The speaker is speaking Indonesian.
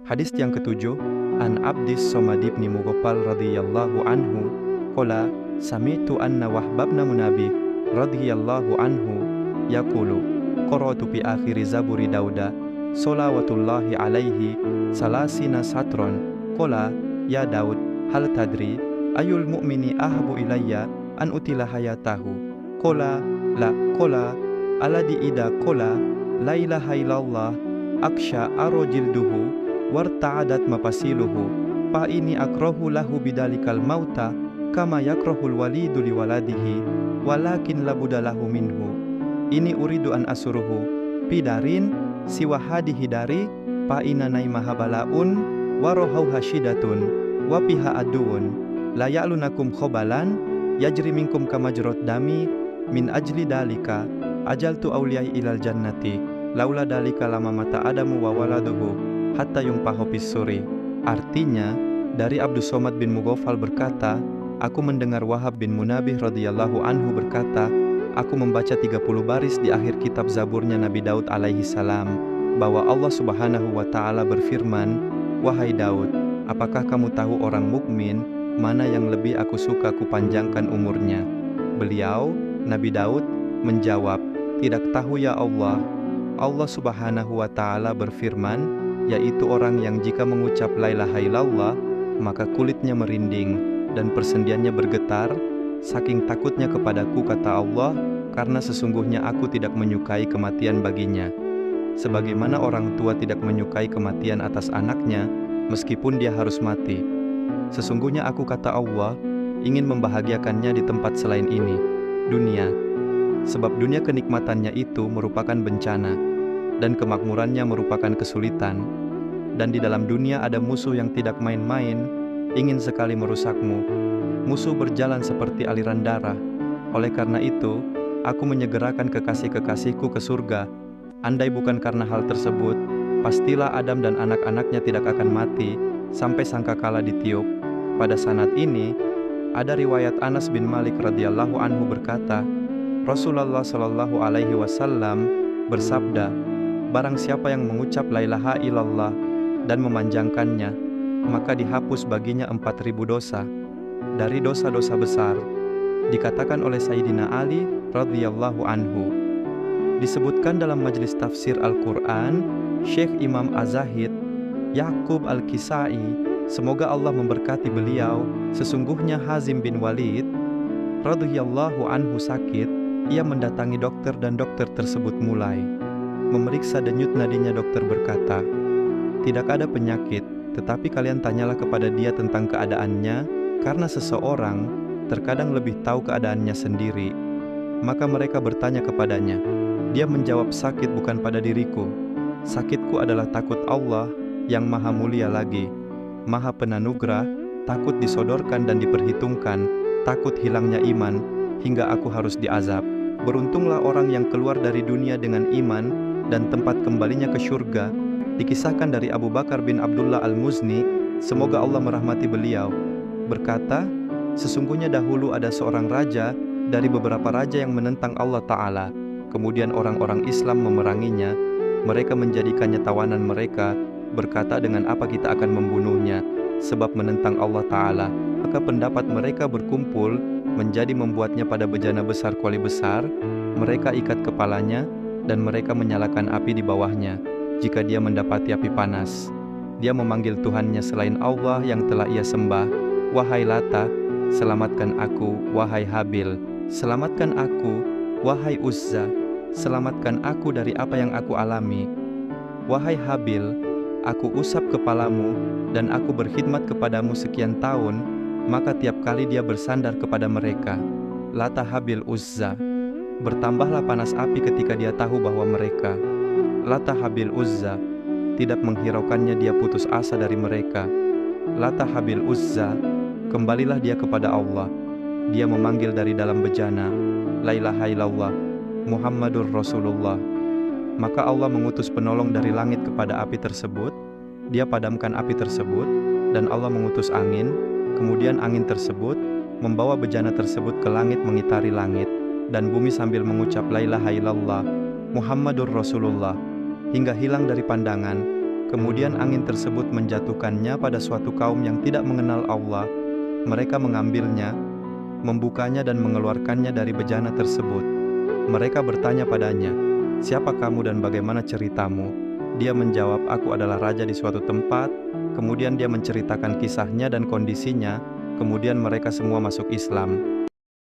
Hadis yang ketujuh, An Abdis Somad ibn Mughaffal radhiyallahu anhu qala sami'tu anna Wahb ibn Munabbih radhiyallahu anhu yaqulu qara'tu fi akhir zaburi Dauda sholawatullahi alaihi salasina satron qala ya Daud hal tadri ayul mu'mini ahabu ilayya an utila hayatahu qala la qala alladhi ida qala la ilaha illallah aksha arojilduhu warta'adat mapasiluhu fa ini akrahu lahu bidalikal mauta kama yakrahul walidu liwaladihi walakin labudalahu minhu ini uridu an asuruhu pidarin siwa hadihi dari fa ina naimahabalaun warohau hasyidatun wapiha aduun la ya'lunakum khobalan yajri minkum kamajrot dami min ajli dalika ajaltu awliyai ilal jannati laula dalika lama mata adamu wa waladuhu hatta yumpahopis suri. Artinya, dari Abdus Somad bin Mughaffal berkata, aku mendengar Wahab bin Munabbih radhiyallahu anhu berkata, aku membaca 30 baris di akhir kitab Zaburnya Nabi Daud alaihi salam, bahwa Allah subhanahu wa ta'ala berfirman, wahai Daud, apakah kamu tahu orang mukmin mana yang lebih aku suka kupanjangkan umurnya? Beliau, Nabi Daud, menjawab, tidak tahu ya Allah. Allah subhanahu wa ta'ala berfirman, yaitu orang yang jika mengucap la ilaha illallah, maka kulitnya merinding dan persendiannya bergetar, saking takutnya kepadaku, kata Allah, karena sesungguhnya aku tidak menyukai kematian baginya. Sebagaimana orang tua tidak menyukai kematian atas anaknya, meskipun dia harus mati. Sesungguhnya aku, kata Allah, ingin membahagiakannya di tempat selain ini, dunia. Sebab dunia kenikmatannya itu merupakan bencana, dan kemakmurannya merupakan kesulitan. Dan di dalam dunia ada musuh yang tidak main-main, ingin sekali merusakmu. Musuh berjalan seperti aliran darah. Oleh karena itu, aku menyegerakan kekasih-kekasihku ke surga. Andai bukan karena hal tersebut, pastilah Adam dan anak-anaknya tidak akan mati sampai sangkakala ditiup. Pada sanad ini, ada riwayat Anas bin Malik radhiyallahu anhu berkata, Rasulullah shallallahu alaihi wasallam bersabda, barang siapa yang mengucap la ilaha illallah dan memanjangkannya, maka dihapus baginya 4.000 dosa dari dosa-dosa besar. Dikatakan oleh Sayyidina Ali radhiyallahu anhu. Disebutkan dalam majelis tafsir Al-Quran, Syekh Imam Az-Zahid Yaqub Al-Kisai, semoga Allah memberkati beliau, sesungguhnya Hazim bin Walid radhiyallahu anhu sakit. Ia mendatangi dokter dan dokter tersebut mulai memeriksa denyut nadinya. Dokter berkata, tidak ada penyakit, tetapi kalian tanyalah kepada dia tentang keadaannya, karena seseorang terkadang lebih tahu keadaannya sendiri. Maka mereka bertanya kepadanya. Dia menjawab, sakit bukan pada diriku. Sakitku adalah takut Allah yang maha mulia lagi, maha penanugrah, takut disodorkan dan diperhitungkan, takut hilangnya iman, hingga aku harus diazab. Beruntunglah orang yang keluar dari dunia dengan iman dan tempat kembalinya ke syurga. Dikisahkan dari Abu Bakar bin Abdullah Al-Muzni, semoga Allah merahmati beliau, berkata, sesungguhnya dahulu ada seorang raja dari beberapa raja yang menentang Allah Ta'ala. Kemudian orang-orang Islam memeranginya. Mereka menjadikannya tawanan mereka, berkata, dengan apa kita akan membunuhnya, sebab menentang Allah Ta'ala. Maka pendapat mereka berkumpul menjadi membuatnya pada bejana besar kuali besar. Mereka ikat kepalanya dan mereka menyalakan api di bawahnya jika dia mendapati api panas. Dia memanggil Tuhannya selain Allah yang telah ia sembah. Wahai Lata, selamatkan aku. Wahai Habil, selamatkan aku. Wahai Uzza, selamatkan aku dari apa yang aku alami. Wahai Habil, aku usap kepalamu dan aku berkhidmat kepadamu sekian tahun. Maka tiap kali dia bersandar kepada mereka, Lata, Habil, Uzza, bertambahlah panas api ketika dia tahu bahwa mereka, Lata, Habil, Uzza, tidak menghiraukannya. Dia putus asa dari mereka. Lata, Habil, Uzza, kembalilah dia kepada Allah. Dia memanggil dari dalam bejana, la ilaha illallah, Muhammadur Rasulullah. Maka Allah mengutus penolong dari langit kepada api tersebut. Dia padamkan api tersebut, dan Allah mengutus angin. Kemudian angin tersebut membawa bejana tersebut ke langit, mengitari langit dan bumi sambil mengucap la ilaha illallah, Muhammadur Rasulullah, hingga hilang dari pandangan. Kemudian angin tersebut menjatuhkannya pada suatu kaum yang tidak mengenal Allah. Mereka mengambilnya, membukanya dan mengeluarkannya dari bejana tersebut. Mereka bertanya padanya, "Siapa kamu dan bagaimana ceritamu?" Dia menjawab, "Aku adalah raja di suatu tempat." Kemudian dia menceritakan kisahnya dan kondisinya. Kemudian mereka semua masuk Islam.